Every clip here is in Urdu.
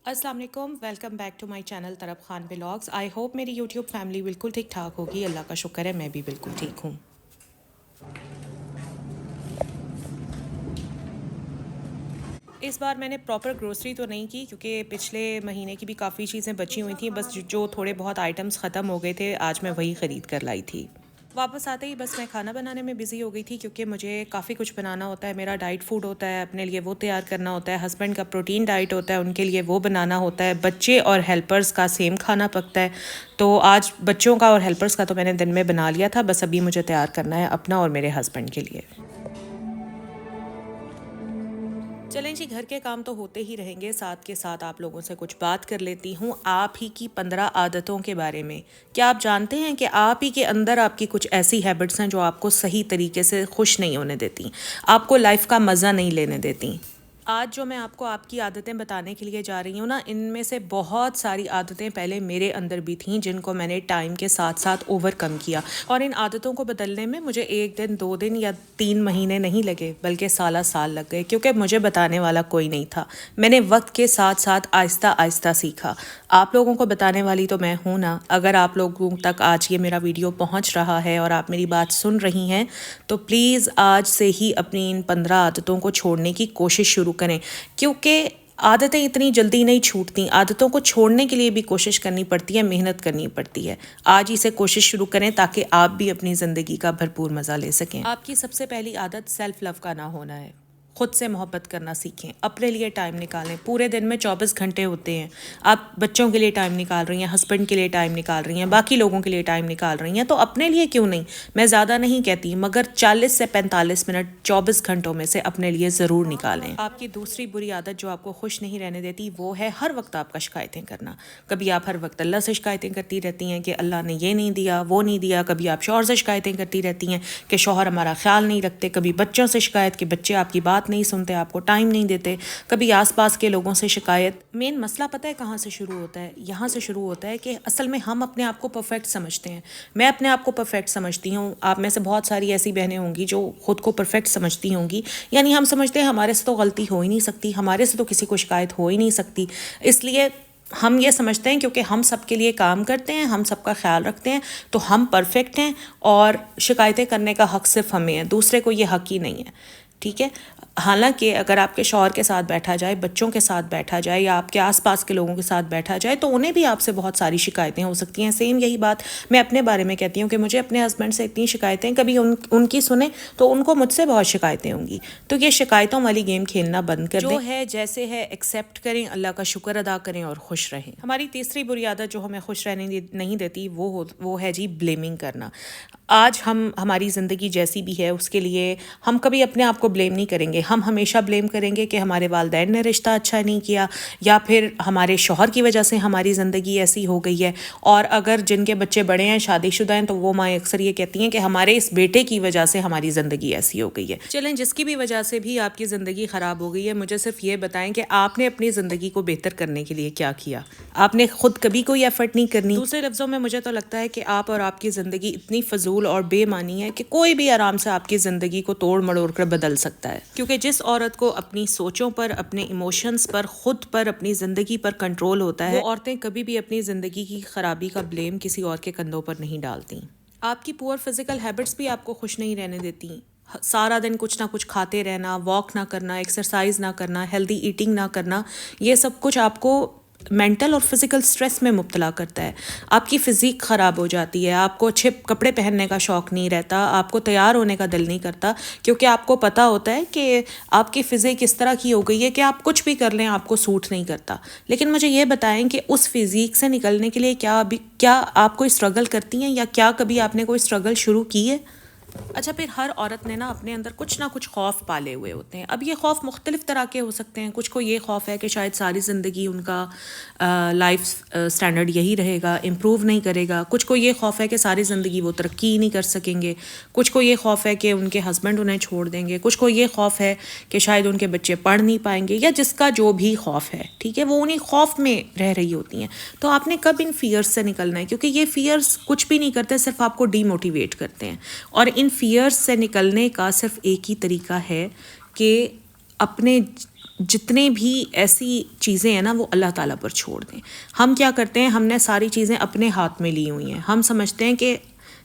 السلام علیکم، welcome back to my channel Tarab Khan vlogs. I hope میری یوٹیوب فیملی بالکل ٹھیک ٹھاک ہوگی، اللہ کا شکر ہے میں بھی بالکل ٹھیک ہوں۔ اس بار میں نے پراپر گروسری تو نہیں کی کیونکہ پچھلے مہینے کی بھی کافی چیزیں بچی ہوئی تھیں، بس جو تھوڑے بہت آئٹمس ختم ہو گئے تھے آج میں وہی خرید کر لائی تھی۔ واپس آتے ہی بس میں کھانا بنانے میں بزی ہو گئی تھی کیونکہ مجھے کافی کچھ بنانا ہوتا ہے، میرا ڈائٹ فوڈ ہوتا ہے، اپنے لیے وہ تیار کرنا ہوتا ہے، ہسبینڈ کا پروٹین ڈائٹ ہوتا ہے ان کے لیے وہ بنانا ہوتا ہے، بچے اور ہیلپرز کا سیم کھانا پکتا ہے۔ تو آج بچوں کا اور ہیلپرز کا تو میں نے دن میں بنا لیا تھا، بس ابھی مجھے تیار کرنا ہے اپنا اور میرے ہسبینڈ کے لیے۔ چلیں جی، گھر کے کام تو ہوتے ہی رہیں گے، ساتھ کے ساتھ آپ لوگوں سے کچھ بات کر لیتی ہوں آپ ہی کی 15 عادتوں کے بارے میں۔ کیا آپ جانتے ہیں کہ آپ ہی کے اندر آپ کی کچھ ایسی ہیبٹس ہیں جو آپ کو صحیح طریقے سے خوش نہیں ہونے دیتی، آپ کو لائف کا مزہ نہیں لینے دیتی؟ آج جو میں آپ کو آپ کی عادتیں بتانے کے لیے جا رہی ہوں نا، ان میں سے بہت ساری عادتیں پہلے میرے اندر بھی تھیں جن کو میں نے ٹائم کے ساتھ ساتھ اوور کم کیا، اور ان عادتوں کو بدلنے میں مجھے 1 دن 2 دن یا 3 مہینے نہیں لگے بلکہ سالہ سال لگ گئے، کیونکہ مجھے بتانے والا کوئی نہیں تھا۔ میں نے وقت کے ساتھ ساتھ آہستہ آہستہ سیکھا۔ آپ لوگوں کو بتانے والی تو میں ہوں نا، اگر آپ لوگوں تک آج یہ میرا ویڈیو پہنچ رہا ہے اور آپ میری بات سن رہی ہیں تو پلیز آج سے ہی اپنی ان 15 عادتوں کو چھوڑنے کی کوشش شروع کریں، کیونکہ عادتیں اتنی جلدی نہیں چھوٹتی، عادتوں کو چھوڑنے کے لیے بھی کوشش کرنی پڑتی ہے، محنت کرنی پڑتی ہے۔ آج ہی سے کوشش شروع کریں تاکہ آپ بھی اپنی زندگی کا بھرپور مزہ لے سکیں۔ آپ کی سب سے پہلی عادت سیلف لو کا نہ ہونا ہے۔ خود سے محبت کرنا سیکھیں، اپنے لیے ٹائم نکالیں۔ پورے دن میں 24 گھنٹے ہوتے ہیں، آپ بچوں کے لیے ٹائم نکال رہی ہیں، ہسبینڈ کے لیے ٹائم نکال رہی ہیں، باقی لوگوں کے لیے ٹائم نکال رہی ہیں، تو اپنے لیے کیوں نہیں؟ میں زیادہ نہیں کہتی، مگر 40 سے 45 منٹ 24 گھنٹوں میں سے اپنے لیے ضرور نکالیں۔ آپ کی دوسری بری عادت جو آپ کو خوش نہیں رہنے دیتی وہ ہے ہر وقت آپ کا شکایتیں کرنا۔ کبھی آپ ہر وقت اللہ سے شکایتیں کرتی رہتی ہیں کہ اللہ نے یہ نہیں دیا، وہ نہیں دیا، کبھی آپ شوہر سے شکایتیں کرتی رہتی ہیں کہ شوہر ہمارا خیال نہیں رکھتے، کبھی بچوں سے شکایت کہ بچے آپ کی بات نہیں سنتے، آپ کو ٹائم نہیں دیتے، کبھی آس پاس کے لوگوں سے شکایت۔ مین مسئلہ پتہ ہے کہاں سے شروع ہوتا ہے؟ یہاں سے شروع ہوتا ہے کہ اصل میں ہم اپنے آپ کو پرفیکٹ سمجھتے ہیں۔ میں اپنے آپ کو پرفیکٹ سمجھتی ہوں، آپ میں سے بہت ساری ایسی بہنیں ہوں گی جو خود کو پرفیکٹ سمجھتی ہوں گی، یعنی ہم سمجھتے ہیں ہمارے سے تو غلطی ہو ہی نہیں سکتی، ہمارے سے تو کسی کو شکایت ہو ہی نہیں سکتی، اس لیے ہم یہ سمجھتے ہیں کیونکہ ہم سب کے لیے کام کرتے ہیں، ہم سب کا خیال رکھتے ہیں، تو ہم پرفیکٹ ہیں اور شکایتیں کرنے کا حق صرف ہمیں ہے، دوسرے کو یہ حق ہی نہیں ہے، ٹھیک ہے؟ حالانکہ اگر آپ کے شوہر کے ساتھ بیٹھا جائے، بچوں کے ساتھ بیٹھا جائے یا آپ کے آس پاس کے لوگوں کے ساتھ بیٹھا جائے تو انہیں بھی آپ سے بہت ساری شکایتیں ہو سکتی ہیں۔ سیم یہی بات میں اپنے بارے میں کہتی ہوں کہ مجھے اپنے ہسبینڈ سے اتنی شکایتیں، کبھی ان کی سنیں تو ان کو مجھ سے بہت شکایتیں ہوں گی، تو یہ شکایتوں والی گیم کھیلنا بند کر دیں، جو ہے جیسے ہے ایکسیپٹ کریں، اللہ کا شکر ادا کریں اور خوش رہیں۔ ہماری تیسری بری عادت جو ہمیں خوش رہنے نہیں دیتی وہ ہے جی بلیمنگ کرنا۔ آج ہماری زندگی جیسی بھی ہے اس کے لیے ہم کبھی اپنے آپ کو بلیم نہیں کریں گے، ہم ہمیشہ بلیم کریں گے کہ ہمارے والدین نے رشتہ اچھا نہیں کیا، یا پھر ہمارے شوہر کی وجہ سے ہماری زندگی ایسی ہو گئی ہے، اور اگر جن کے بچے بڑے ہیں، شادی شدہ ہیں، تو وہ مائیں اکثر یہ کہتی ہیں کہ ہمارے اس بیٹے کی وجہ سے ہماری زندگی ایسی ہو گئی ہے۔ چلیں، جس کی بھی وجہ سے بھی آپ کی زندگی خراب ہو گئی ہے، مجھے صرف یہ بتائیں کہ آپ نے اپنی زندگی کو بہتر کرنے کے لیے کیا کیا؟ آپ نے خود کبھی کوئی ایفرٹ نہیں کرنی۔ دوسرے لفظوں میں مجھے تو لگتا ہے کہ آپ اور آپ کی زندگی اتنی فضول اور بے معنی ہے کہ کوئی بھی آرام سے آپ کی زندگی کو توڑ مڑوڑ کر بدل سکتا ہے، کیونکہ جس عورت کو اپنی سوچوں پر، اپنے ایموشنز پر، خود پر، اپنی زندگی پر کنٹرول ہوتا ہے، وہ عورتیں کبھی بھی اپنی زندگی کی خرابی کا بلیم کسی اور کے کندھوں پر نہیں ڈالتی۔ آپ کی پور فزیکل ہیبٹس بھی آپ کو خوش نہیں رہنے دیتی۔ سارا دن کچھ نہ کچھ کھاتے رہنا، واک نہ کرنا، ایکسرسائز نہ کرنا، ہیلدی ایٹنگ نہ کرنا، یہ سب کچھ آپ کو مینٹل اور فزیکل سٹریس میں مبتلا کرتا ہے۔ آپ کی فزیک خراب ہو جاتی ہے، آپ کو اچھے کپڑے پہننے کا شوق نہیں رہتا، آپ کو تیار ہونے کا دل نہیں کرتا، کیونکہ آپ کو پتہ ہوتا ہے کہ آپ کی فزیک اس طرح کی ہو گئی ہے کہ آپ کچھ بھی کر لیں آپ کو سوٹ نہیں کرتا۔ لیکن مجھے یہ بتائیں کہ اس فزیک سے نکلنے کے لیے کیا آپ کوئی اسٹرگل کرتی ہیں، یا کیا کبھی آپ نے کوئی اسٹرگل شروع کی ہے؟ اچھا، پھر ہر عورت نے نا اپنے اندر کچھ نہ کچھ خوف پالے ہوئے ہوتے ہیں۔ اب یہ خوف مختلف طرح کے ہو سکتے ہیں، کچھ کو یہ خوف ہے کہ شاید ساری زندگی ان کا لائف سٹینڈرڈ یہی رہے گا، امپروو نہیں کرے گا، کچھ کو یہ خوف ہے کہ ساری زندگی وہ ترقی ہی نہیں کر سکیں گے، کچھ کو یہ خوف ہے کہ ان کے ہسبینڈ انہیں چھوڑ دیں گے، کچھ کو یہ خوف ہے کہ شاید ان کے بچے پڑھ نہیں پائیں گے، یا جس کا جو بھی خوف ہے، ٹھیک ہے، وہ انہیں خوف میں رہ رہی ہوتی ہیں۔ تو آپ نے کب ان فیئرس سے نکلنا ہے؟ کیونکہ یہ فیئرس کچھ بھی نہیں کرتے، صرف آپ کو ڈی موٹیویٹ کرتے ہیں، اور ان فیئرس سے نکلنے کا صرف ایک ہی طریقہ ہے کہ اپنے جتنے بھی ایسی چیزیں ہیں نا وہ اللہ تعالیٰ پر چھوڑ دیں. ہم کیا کرتے ہیں، ہم نے ساری چیزیں اپنے ہاتھ میں لی ہوئی ہیں. ہم سمجھتے ہیں کہ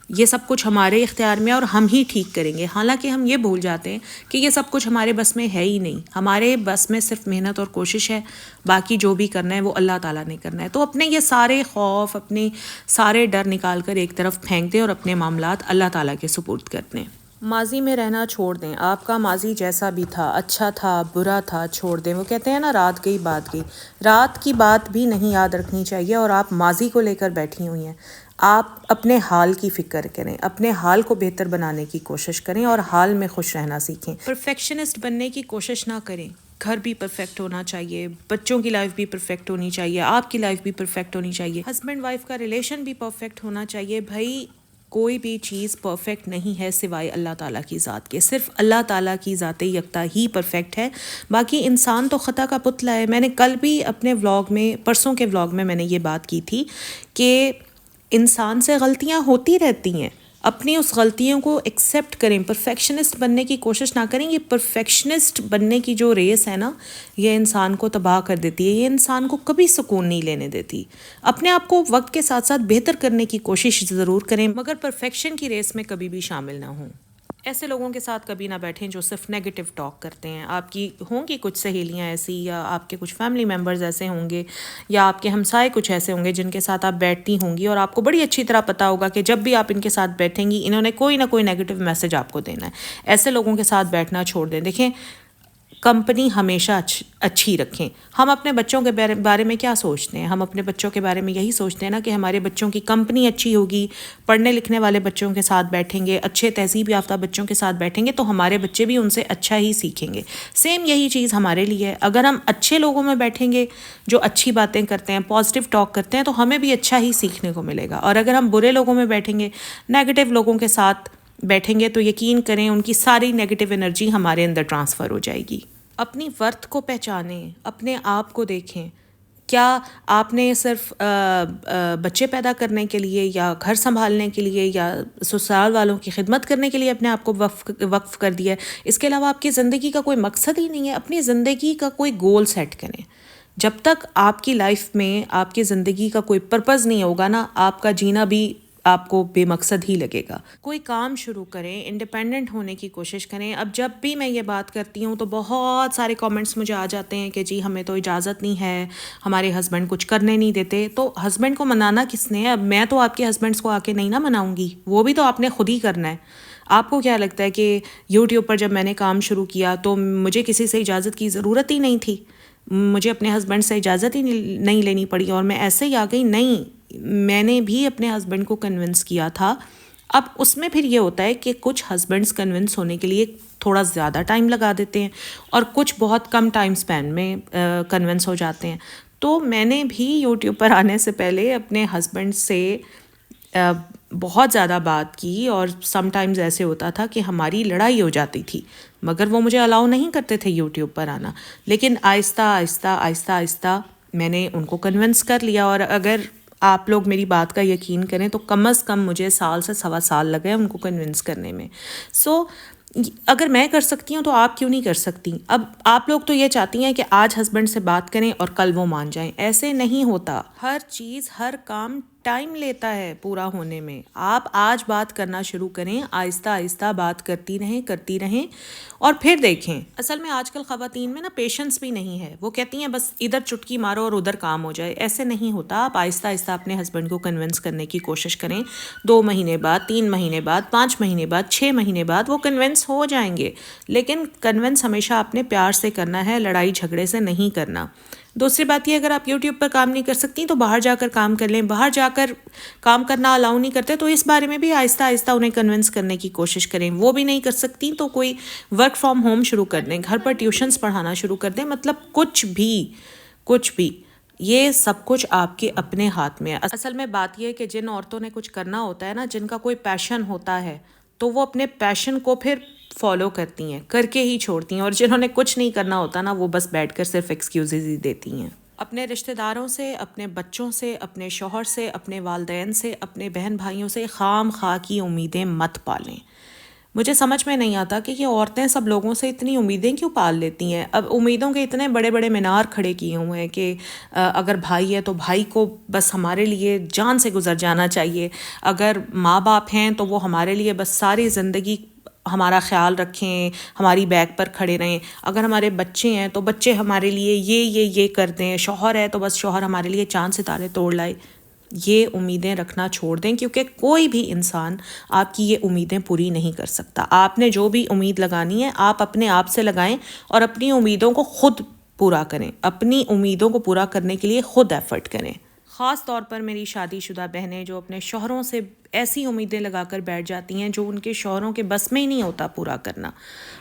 یہ سب کچھ ہمارے اختیار میں اور ہم ہی ٹھیک کریں گے، حالانکہ ہم یہ بھول جاتے ہیں کہ یہ سب کچھ ہمارے بس میں ہے ہی نہیں. ہمارے بس میں صرف محنت اور کوشش ہے، باقی جو بھی کرنا ہے وہ اللہ تعالیٰ نے کرنا ہے. تو اپنے یہ سارے خوف، اپنے سارے ڈر نکال کر ایک طرف پھینک دیں اور اپنے معاملات اللہ تعالیٰ کے سپرد کر دیں. ماضی میں رہنا چھوڑ دیں. آپ کا ماضی جیسا بھی تھا، اچھا تھا برا تھا، چھوڑ دیں. وہ کہتے ہیں نا رات گئی بات گئی. رات کی بات بھی نہیں یاد رکھنی چاہیے اور آپ ماضی کو لے کر بیٹھی ہوئی ہیں. آپ اپنے حال کی فکر کریں، اپنے حال کو بہتر بنانے کی کوشش کریں اور حال میں خوش رہنا سیکھیں. پرفیکشنسٹ بننے کی کوشش نہ کریں. گھر بھی پرفیکٹ ہونا چاہیے، بچوں کی لائف بھی پرفیکٹ ہونی چاہیے، آپ کی لائف بھی پرفیکٹ ہونی چاہیے، ہسبینڈ وائف کا ریلیشن بھی پرفیکٹ ہونا چاہیے. بھائی کوئی بھی چیز پرفیکٹ نہیں ہے سوائے اللہ تعالیٰ کی ذات کے. صرف اللہ تعالیٰ کی ذات یکتا ہی پرفیکٹ ہے، باقی انسان تو خطا کا پتلا ہے. میں نے کل بھی اپنے ولاگ میں، پرسوں کے ولاگ میں نے یہ بات کی تھی کہ انسان سے غلطیاں ہوتی رہتی ہیں. اپنی اس غلطیوں کو ایکسیپٹ کریں. پرفیکشنسٹ بننے کی کوشش نہ کریں. یہ پرفیکشنسٹ بننے کی جو ریس ہے نا، یہ انسان کو تباہ کر دیتی ہے. یہ انسان کو کبھی سکون نہیں لینے دیتی. اپنے آپ کو وقت کے ساتھ ساتھ بہتر کرنے کی کوشش ضرور کریں، مگر پرفیکشن کی ریس میں کبھی بھی شامل نہ ہوں. ایسے لوگوں کے ساتھ کبھی نہ بیٹھیں جو صرف نیگیٹو ٹاک کرتے ہیں. آپ کی ہوں گی کچھ سہیلیاں ایسی، یا آپ کے کچھ فیملی ممبرز ایسے ہوں گے، یا آپ کے ہمسائے کچھ ایسے ہوں گے جن کے ساتھ آپ بیٹھتی ہوں گی اور آپ کو بڑی اچھی طرح پتہ ہوگا کہ جب بھی آپ ان کے ساتھ بیٹھیں گی انہوں نے کوئی نہ کوئی نیگیٹو میسج آپ کو دینا ہے. ایسے لوگوں کے ساتھ بیٹھنا چھوڑ دیں. دیکھیں، کمپنی ہمیشہ اچھی رکھیں. ہم اپنے بچوں کے بارے میں کیا سوچتے ہیں؟ ہم اپنے بچوں کے بارے میں یہی سوچتے ہیں نا کہ ہمارے بچوں کی کمپنی اچھی ہوگی، پڑھنے لکھنے والے بچوں کے ساتھ بیٹھیں گے، اچھے تہذیب یافتہ بچوں کے ساتھ بیٹھیں گے تو ہمارے بچے بھی ان سے اچھا ہی سیکھیں گے. سیم یہی چیز ہمارے لیے ہے. اگر ہم اچھے لوگوں میں بیٹھیں گے جو اچھی باتیں کرتے ہیں، پازیٹیو ٹاک کرتے ہیں، تو ہمیں بھی اچھا ہی سیکھنے کو ملے گا. اور اگر ہم برے لوگوں میں بیٹھیں گے، نیگیٹو لوگوں کے ساتھ بیٹھیں گے، تو یقین کریں ان کی ساری نیگیٹو انرجی ہمارے اندر ٹرانسفر ہو جائے گی. اپنی ورتھ کو پہچانیں، اپنے آپ کو دیکھیں. کیا آپ نے صرف بچے پیدا کرنے کے لیے یا گھر سنبھالنے کے لیے یا سسرال والوں کی خدمت کرنے کے لیے اپنے آپ کو وقف کر دیا ہے؟ اس کے علاوہ آپ کی زندگی کا کوئی مقصد ہی نہیں ہے. اپنی زندگی کا کوئی گول سیٹ کریں. جب تک آپ کی لائف میں آپ کی زندگی کا کوئی پرپز نہیں ہوگا نا، آپ کا جینا بھی آپ کو بے مقصد ہی لگے گا. کوئی کام شروع کریں، انڈیپینڈنٹ ہونے کی کوشش کریں. اب جب بھی میں یہ بات کرتی ہوں تو بہت سارے کامنٹس مجھے آ جاتے ہیں کہ جی ہمیں تو اجازت نہیں ہے، ہمارے ہسبینڈ کچھ کرنے نہیں دیتے. تو ہسبینڈ کو منانا کس نے ہے؟ اب میں تو آپ کے ہسبینڈس کو آ کے نہیں نہ مناؤں گی، وہ بھی تو آپ نے خود ہی کرنا ہے. آپ کو کیا لگتا ہے کہ یوٹیوب پر جب میں نے کام شروع کیا تو مجھے کسی سے اجازت کی ضرورت ہی نہیں تھی؟ مجھے اپنے ہسبینڈ سے اجازت ہی نہیں لینی پڑی اور میں ایسے ہی آ گئی؟ نہیں، میں نے بھی اپنے ہسبینڈ کو کنونس کیا تھا. اب اس میں پھر یہ ہوتا ہے کہ کچھ ہسبینڈس کنونس ہونے کے لیے تھوڑا زیادہ ٹائم لگا دیتے ہیں اور کچھ بہت کم ٹائم سپین میں کنونس ہو جاتے ہیں. تو میں نے بھی یوٹیوب پر آنے سے پہلے اپنے ہسبینڈ سے بہت زیادہ بات کی اور سم ٹائمز ایسے ہوتا تھا کہ ہماری لڑائی ہو جاتی تھی، مگر وہ مجھے الاؤ نہیں کرتے تھے یوٹیوب پر آنا. لیکن آہستہ آہستہ آہستہ آہستہ میں نے ان کو کنونس کر لیا. اور اگر آپ لوگ میری بات کا یقین کریں تو کم از کم مجھے 1 سے 1.25 سال لگے ان کو کنونس کرنے میں. سو اگر میں کر سکتی ہوں تو آپ کیوں نہیں کر سکتی؟ اب آپ لوگ تو یہ چاہتی ہیں کہ آج ہسبینڈ سے بات کریں اور کل وہ مان جائیں. ایسے نہیں ہوتا. ہر چیز، ہر کام ٹائم لیتا ہے پورا ہونے میں. آپ آج بات کرنا شروع کریں، آہستہ آہستہ بات کرتی رہیں اور پھر دیکھیں. اصل میں آج کل خواتین میں نا پیشنس بھی نہیں ہے. وہ کہتی ہیں بس ادھر چٹکی مارو اور ادھر کام ہو جائے. ایسے نہیں ہوتا. آپ آہستہ آہستہ اپنے ہسبینڈ کو کنونس کرنے کی کوشش کریں. 2 مہینے بعد، 3 مہینے بعد، 5 مہینے بعد، 6 مہینے بعد وہ کنونس ہو جائیں گے. لیکن کنونس ہمیشہ اپنے پیار سے کرنا ہے، لڑائی جھگڑے سے نہیں کرنا. دوسری بات یہ، اگر آپ یوٹیوب پر کام نہیں کر سکتی تو باہر جا کر کام کر لیں. باہر جا کر کام کرنا الاؤ نہیں کرتے تو اس بارے میں بھی آہستہ آہستہ انہیں کنونس کرنے کی کوشش کریں. وہ بھی نہیں کر سکتی تو کوئی ورک فرام ہوم شروع کر دیں، گھر پر ٹیوشنس پڑھانا شروع کر دیں. مطلب کچھ بھی یہ سب کچھ آپ کے اپنے ہاتھ میں ہے. اصل میں بات یہ ہے کہ جن عورتوں نے کچھ کرنا ہوتا ہے نا، جن کا کوئی پیشن ہوتا ہے، تو وہ اپنے پیشن کو پھر فالو کرتی ہیں، کر کے ہی چھوڑتی ہیں. اور جنہوں نے کچھ نہیں کرنا ہوتا نا، وہ بس بیٹھ کر صرف ایکسکیوزز ہی دیتی ہیں. اپنے رشتہ داروں سے، اپنے بچوں سے، اپنے شوہر سے، اپنے والدین سے، اپنے بہن بھائیوں سے خام خواہ کی امیدیں مت پالیں. مجھے سمجھ میں نہیں آتا کہ یہ عورتیں سب لوگوں سے اتنی امیدیں کیوں پال لیتی ہیں. اب امیدوں کے اتنے بڑے بڑے مینار کھڑے کیے ہوئے ہیں کہ اگر بھائی ہے تو بھائی کو بس ہمارے لیے جان سے گزر جانا چاہیے، اگر ماں باپ ہیں تو وہ ہمارے لیے بس ساری زندگی ہمارا خیال رکھیں، ہماری بیک پر کھڑے رہیں، اگر ہمارے بچے ہیں تو بچے ہمارے لیے یہ کر دیں، شوہر ہے تو بس شوہر ہمارے لیے چاند ستارے توڑ لائے. یہ امیدیں رکھنا چھوڑ دیں، کیونکہ کوئی بھی انسان آپ کی یہ امیدیں پوری نہیں کر سکتا. آپ نے جو بھی امید لگانی ہے آپ اپنے آپ سے لگائیں اور اپنی امیدوں کو خود پورا کریں، اپنی امیدوں کو پورا کرنے کے لیے خود ایفرٹ کریں. خاص طور پر میری شادی شدہ بہنیں جو اپنے شوہروں سے ایسی امیدیں لگا کر بیٹھ جاتی ہیں جو ان کے شوہروں کے بس میں ہی نہیں ہوتا پورا کرنا.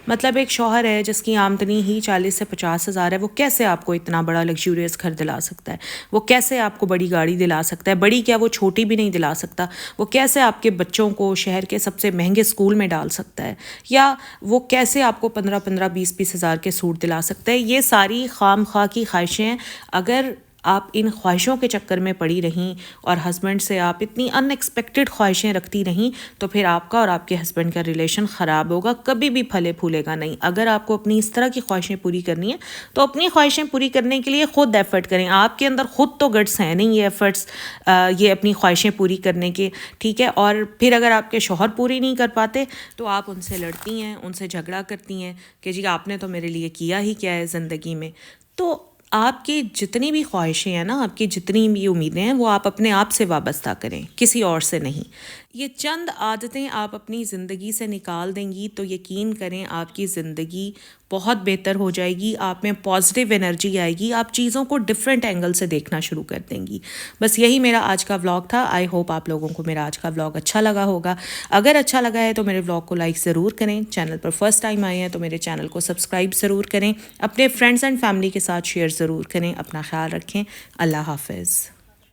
مطلب ایک شوہر ہے جس کی آمدنی ہی 40 سے 50 ہزار ہے، وہ کیسے آپ کو اتنا بڑا لگژریس گھر دلا سکتا ہے؟ وہ کیسے آپ کو بڑی گاڑی دلا سکتا ہے؟ بڑی کیا، وہ چھوٹی بھی نہیں دلا سکتا. وہ کیسے آپ کے بچوں کو شہر کے سب سے مہنگے اسکول میں ڈال سکتا ہے؟ یا وہ کیسے آپ کو 15 20 ہزار کے سوٹ دلا سکتا ہے؟ یہ ساری خام خواہ کی خواہشیں ہیں. اگر آپ ان خواہشوں کے چکر میں پڑی رہیں اور ہسبینڈ سے آپ اتنی ان ایکسپیکٹڈ خواہشیں رکھتی رہیں تو پھر آپ کا اور آپ کے ہسبینڈ کا ریلیشن خراب ہوگا، کبھی بھی پھلے پھولے گا نہیں. اگر آپ کو اپنی اس طرح کی خواہشیں پوری کرنی ہیں تو اپنی خواہشیں پوری کرنے کے لیے خود ایفرٹ کریں. آپ کے اندر خود تو گٹس ہیں نہیں یہ ایفرٹس، یہ اپنی خواہشیں پوری کرنے کے، ٹھیک ہے. اور پھر اگر آپ کے شوہر پوری نہیں کر پاتے تو آپ ان سے لڑتی ہیں، ان سے جھگڑا کرتی ہیں کہ جی آپ نے تو میرے لیے کیا ہی کیا ہے زندگی میں. تو آپ کی جتنی بھی خواہشیں ہیں نا، آپ کی جتنی بھی امیدیں ہیں، وہ آپ اپنے آپ سے وابستہ کریں، کسی اور سے نہیں. یہ چند عادتیں آپ اپنی زندگی سے نکال دیں گی تو یقین کریں آپ کی زندگی بہت بہتر ہو جائے گی، آپ میں پازیٹیو انرجی آئے گی، آپ چیزوں کو ڈفرینٹ اینگل سے دیکھنا شروع کر دیں گی. بس یہی میرا آج کا ولاگ تھا. آئی ہوپ آپ لوگوں کو میرا آج کا ولاگ اچھا لگا ہوگا. اگر اچھا لگا ہے تو میرے ولاگ کو لائک ضرور کریں. چینل پر فرسٹ ٹائم آئے ہیں تو میرے چینل کو سبسکرائب ضرور کریں. اپنے فرینڈز اینڈ فیملی کے ساتھ شیئر ضرور کریں. اپنا خیال رکھیں. اللہ حافظ.